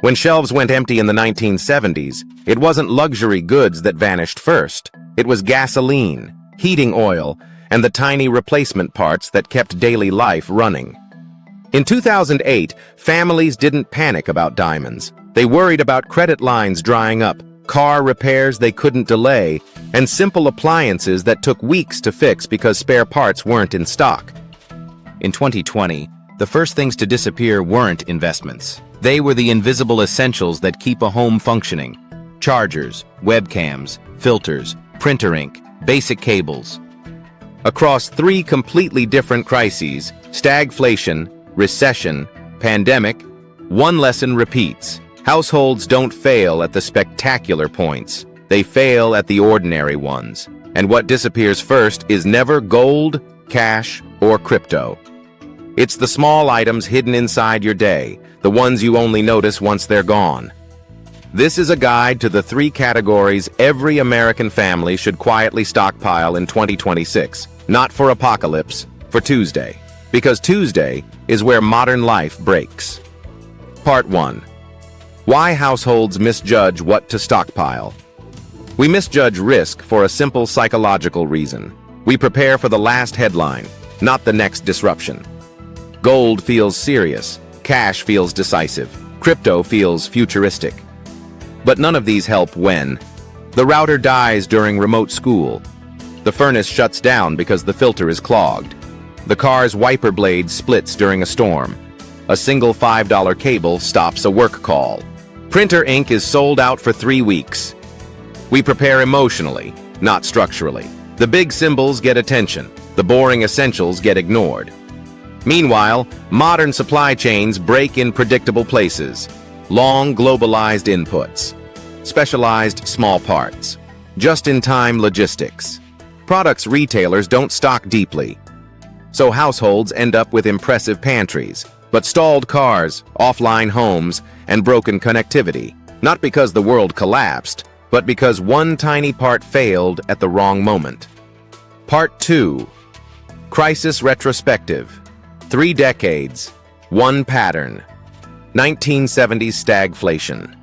When shelves went empty in the 1970s, it wasn't luxury goods that vanished first. It was gasoline, heating oil, and the tiny replacement parts that kept daily life running. In 2008, families didn't panic about diamonds. They worried about credit lines drying up, car repairs they couldn't delay, and simple appliances that took weeks to fix because spare parts weren't in stock. In 2020, the first things to disappear weren't investments. They were the invisible essentials that keep a home functioning. Chargers, webcams, filters, printer ink, basic cables. Across three completely different crises, stagflation, recession, pandemic, one lesson repeats. Households don't fail at the spectacular points. They fail at the ordinary ones. And what disappears first is never gold, cash, or crypto. It's the small items hidden inside your day, the ones you only notice once they're gone. This is a guide to the three categories every American family should quietly stockpile in 2026. Not for apocalypse, for Tuesday. Because Tuesday is where modern life breaks. Part 1. Why households misjudge what to stockpile. We misjudge risk for a simple psychological reason. We prepare for the last headline, not the next disruption. Gold feels serious, cash feels decisive, crypto feels futuristic. But none of these help when the router dies during remote school, the furnace shuts down because the filter is clogged, the car's wiper blade splits during a storm, a single $5 cable stops a work call, printer ink is sold out for 3 weeks. We prepare emotionally, not structurally. The big symbols get attention, the boring essentials get ignored. Meanwhile, modern supply chains break in predictable places. Long globalized inputs, specialized small parts, just-in-time logistics. Products retailers don't stock deeply, so households end up with impressive pantries, but stalled cars, offline homes, and broken connectivity. Not because the world collapsed, but because one tiny part failed at the wrong moment. Part 2. Crisis Retrospective. 3 decades, one pattern. 1970s stagflation.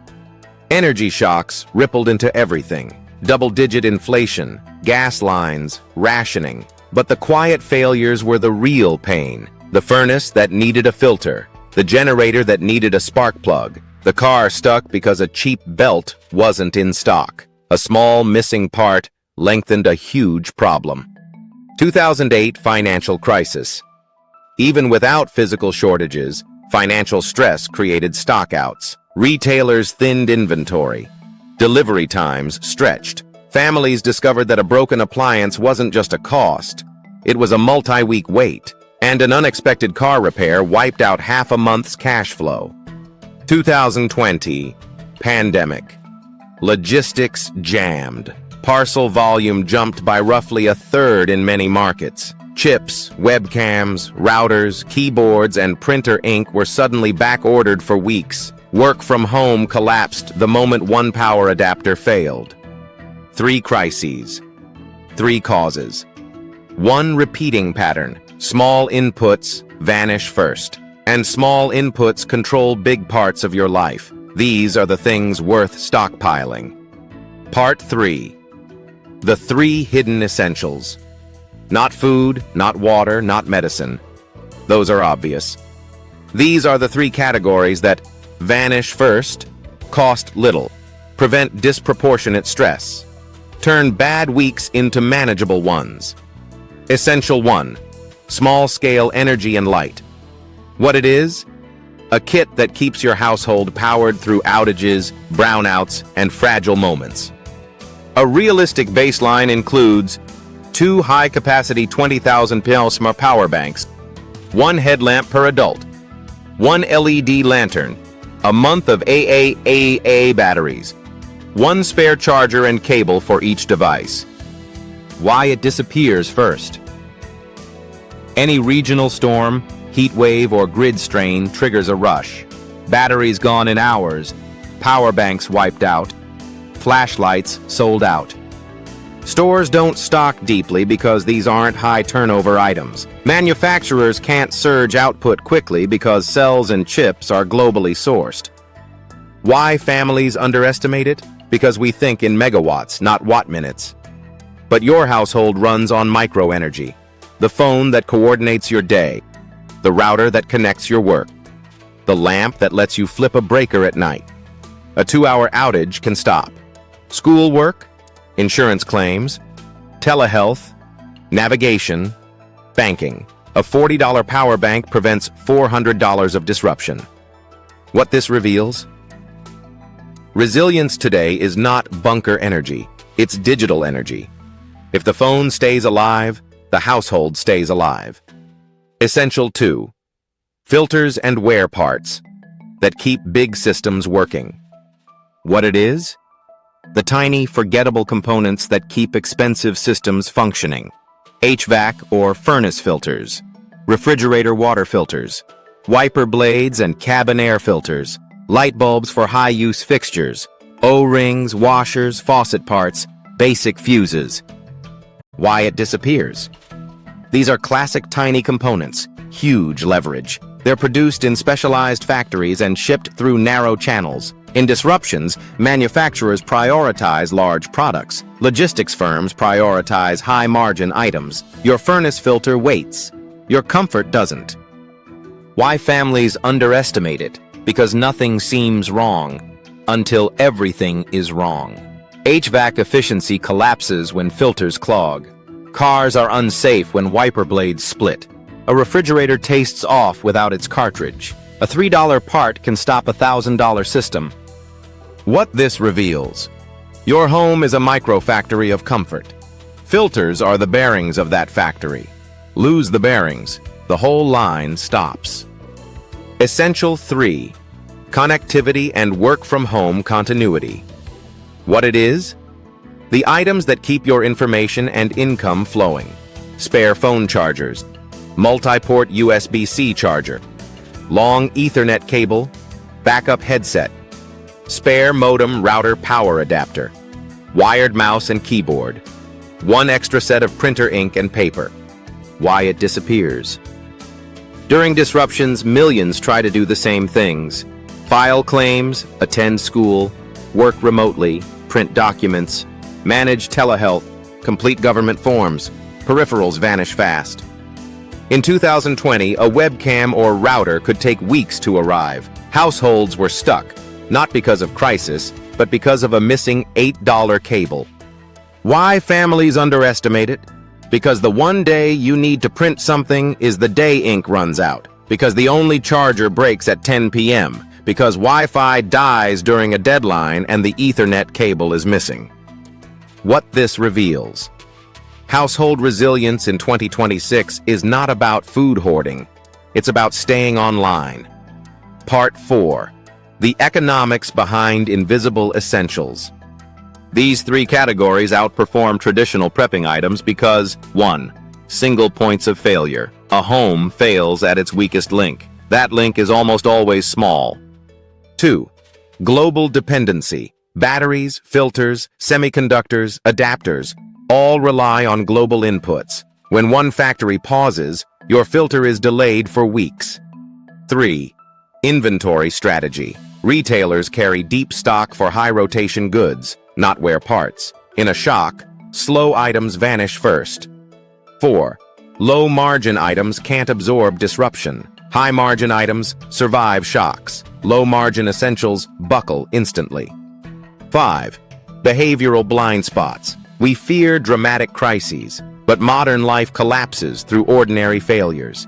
Energy shocks rippled into everything. Double-digit inflation, gas lines, rationing. But the quiet failures were the real pain. The furnace that needed a filter, the generator that needed a spark plug, the car stuck because a cheap belt wasn't in stock. A small missing part lengthened a huge problem. 2008 financial crisis. Even without physical shortages, financial stress created stockouts. Retailers thinned inventory. Delivery times stretched. Families discovered that a broken appliance wasn't just a cost. It was a multi-week wait, and an unexpected car repair wiped out half a month's cash flow. 2020, pandemic. Logistics jammed. Parcel volume jumped by roughly a third in many markets. Chips, webcams, routers, keyboards, and printer ink were suddenly back-ordered for weeks. Work from home collapsed the moment one power adapter failed. 3 crises. 3 causes. 1 repeating pattern. Small inputs vanish first. And small inputs control big parts of your life. These are the things worth stockpiling. Part 3. The 3 hidden essentials. Not food, not water, not medicine. Those are obvious. These are the 3 categories that vanish first, cost little, prevent disproportionate stress, turn bad weeks into manageable ones. Essential 1. Small-scale energy and light. What it is? A kit that keeps your household powered through outages, brownouts, and fragile moments. A realistic baseline includes 2 high-capacity 20,000 mAh power banks, 1 headlamp per adult, 1 LED lantern, a month of AAA batteries, 1 spare charger and cable for each device. Why it disappears first. Any regional storm, heat wave, or grid strain triggers a rush. Batteries gone in hours, power banks wiped out, flashlights sold out. Stores don't stock deeply because these aren't high-turnover items. Manufacturers can't surge output quickly because cells and chips are globally sourced. Why families underestimate it? Because we think in megawatts, not watt minutes. But your household runs on microenergy. The phone that coordinates your day. The router that connects your work. The lamp that lets you flip a breaker at night. A 2-hour outage can stop. Schoolwork, insurance claims, telehealth, navigation, banking. A $40 power bank prevents $400 of disruption. What this reveals? Resilience today is not bunker energy, it's digital energy. If the phone stays alive, the household stays alive. Essential 2. Filters and wear parts that keep big systems working. What it is? The tiny, forgettable components that keep expensive systems functioning. HVAC or furnace filters, refrigerator water filters, wiper blades and cabin air filters, light bulbs for high-use fixtures, O-rings, washers, faucet parts, basic fuses. Why it disappears? These are classic tiny components, huge leverage. They're produced in specialized factories and shipped through narrow channels. In disruptions, manufacturers prioritize large products. Logistics firms prioritize high-margin items. Your furnace filter waits. Your comfort doesn't. Why families underestimate it? Because nothing seems wrong until everything is wrong. HVAC efficiency collapses when filters clog. Cars are unsafe when wiper blades split. A refrigerator tastes off without its cartridge. A $3 part can stop a $1,000 system. What this reveals? Your home is a micro-factory of comfort. Filters are the bearings of that factory. Lose the bearings, the whole line stops. Essential 3. Connectivity and work-from-home continuity. What it is? The items that keep your information and income flowing. Spare phone chargers, multi-port USB-C charger, long Ethernet cable, backup headset, spare modem router power adapter, wired mouse and keyboard, one extra set of printer ink and paper. Why it disappears? During disruptions, millions try to do the same things. File claims, attend school, work remotely, print documents, manage telehealth, complete government forms. Peripherals vanish fast. In 2020, a webcam or router could take weeks to arrive. Households were stuck, not because of crisis, but because of a missing $8 cable. Why families underestimate it? Because the one day you need to print something is the day ink runs out. Because the only charger breaks at 10 p.m. Because Wi-Fi dies during a deadline and the Ethernet cable is missing. What this reveals? Household resilience in 2026 is not about food hoarding. It's about staying online. Part 4. The economics behind invisible essentials. These 3 categories outperform traditional prepping items because 1. Single points of failure. A home fails at its weakest link. That link is almost always small. 2. Global dependency. Batteries, filters, semiconductors, adapters all rely on global inputs. When one factory pauses, your filter is delayed for weeks. 3. Inventory strategy. Retailers carry deep stock for high-rotation goods, not wear parts. In a shock, slow items vanish first. 4. Low-margin items can't absorb disruption. High-margin items survive shocks. Low-margin essentials buckle instantly. 5. Behavioral blind spots. We fear dramatic crises, but modern life collapses through ordinary failures.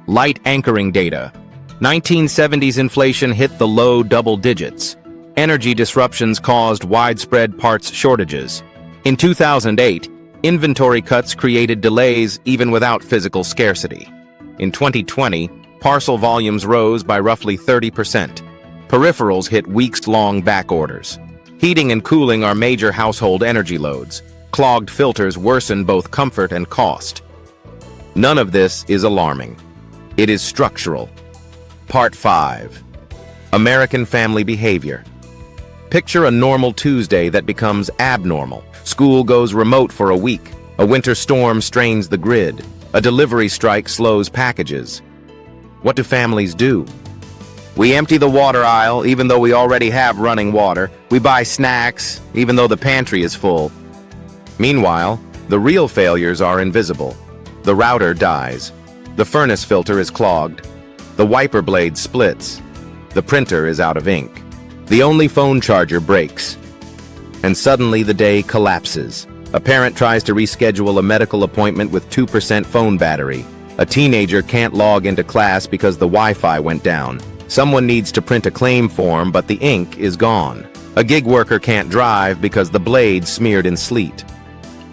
Light anchoring data. 1970s inflation hit the low double digits. Energy disruptions caused widespread parts shortages. In 2008, inventory cuts created delays even without physical scarcity. In 2020, parcel volumes rose by roughly 30%. Peripherals hit weeks-long back orders. Heating and cooling are major household energy loads. Clogged filters worsen both comfort and cost. None of this is alarming. It is structural. Part 5. American family behavior. Picture a normal Tuesday that becomes abnormal. School goes remote for a week. A winter storm strains the grid. A delivery strike slows packages. What do families do? We empty the water aisle even though we already have running water. We buy snacks even though the pantry is full. Meanwhile, the real failures are invisible. The router dies. The furnace filter is clogged. The wiper blade splits. The printer is out of ink. The only phone charger breaks. And suddenly the day collapses. A parent tries to reschedule a medical appointment with 2% phone battery. A teenager can't log into class because the Wi-Fi went down. Someone needs to print a claim form, but the ink is gone. A gig worker can't drive because the blade smeared in sleet.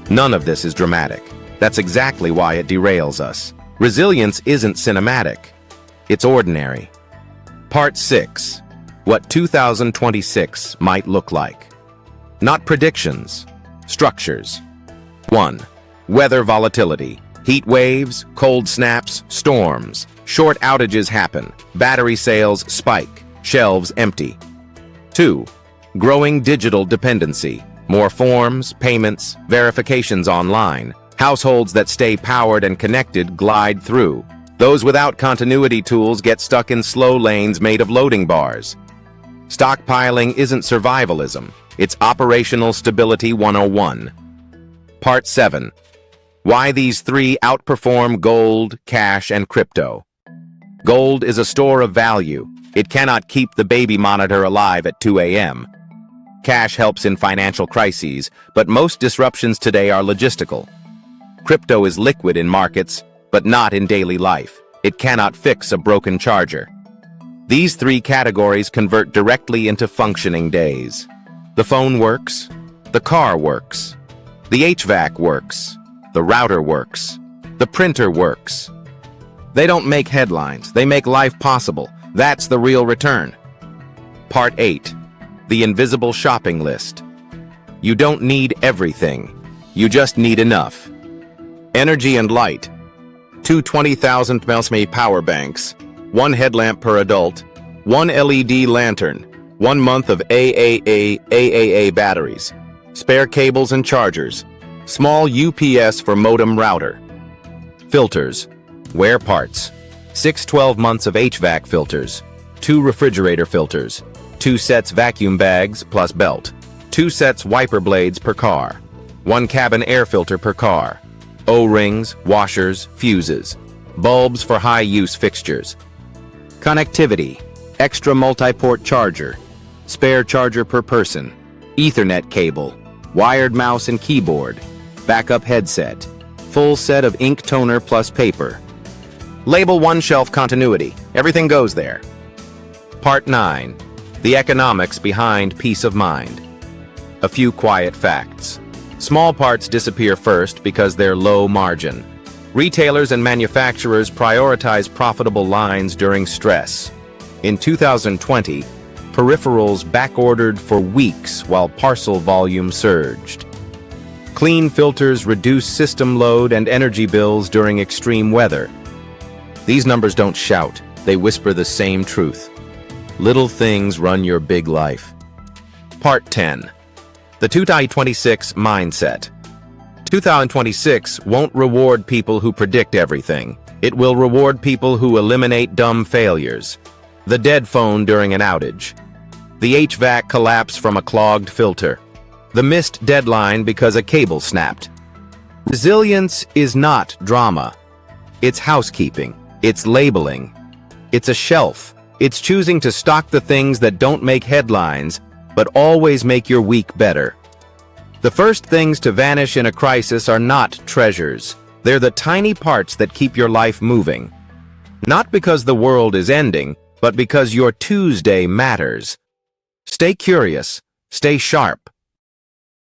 None of this is dramatic. That's exactly why it derails us. Resilience isn't cinematic. It's ordinary. Part 6. What 2026 might look like. Not predictions. Structures. 1. Weather volatility. Heat waves, cold snaps, storms. Short outages happen. Battery sales spike. Shelves empty. 2. Growing digital dependency. More forms, payments, verifications online. Households that stay powered and connected glide through. Those without continuity tools get stuck in slow lanes made of loading bars. Stockpiling isn't survivalism. It's operational stability 101. Part 7. Why these three outperform gold, cash, and crypto. Gold is a store of value. It cannot keep the baby monitor alive at 2 a.m. Cash helps in financial crises, but most disruptions today are logistical. Crypto is liquid in markets, but not in daily life. It cannot fix a broken charger. These three categories convert directly into functioning days. The phone works. The car works. The HVAC works. The router works. The printer works. They don't make headlines. They make life possible. That's the real return. Part 8. The invisible shopping list. You don't need everything. You just need enough. Energy and light. 2 20,000 mAh power banks. 1 headlamp per adult. 1 LED lantern. 1 month of AAA batteries. Spare cables and chargers. Small UPS for modem router. Filters. Wear parts. 6 12 months of HVAC filters. 2 refrigerator filters. 2 sets vacuum bags plus belt. 2 sets wiper blades per car. 1 cabin air filter per car. O-rings, washers, fuses. Bulbs for high-use fixtures. Connectivity. Extra multi-port charger. Spare charger per person. Ethernet cable. Wired mouse and keyboard. Backup headset. Full set of ink toner plus paper. Label 1 shelf continuity. Everything goes there. Part 9. The economics behind peace of mind. A few quiet facts. Small parts disappear first because they're low margin. Retailers and manufacturers prioritize profitable lines during stress. In 2020, peripherals backordered for weeks while parcel volume surged. Clean filters reduce system load and energy bills during extreme weather. These numbers don't shout, they whisper the same truth. Little things run your big life. Part 10. The 2026 mindset. 2026 won't reward people who predict everything. It will reward people who eliminate dumb failures. The dead phone during an outage. The HVAC collapse from a clogged filter. The missed deadline because a cable snapped. Resilience is not drama. It's housekeeping. It's labeling. It's a shelf. It's choosing to stock the things that don't make headlines, but always make your week better. The first things to vanish in a crisis are not treasures. They're the tiny parts that keep your life moving. Not because the world is ending, but because your Tuesday matters. Stay curious. Stay sharp.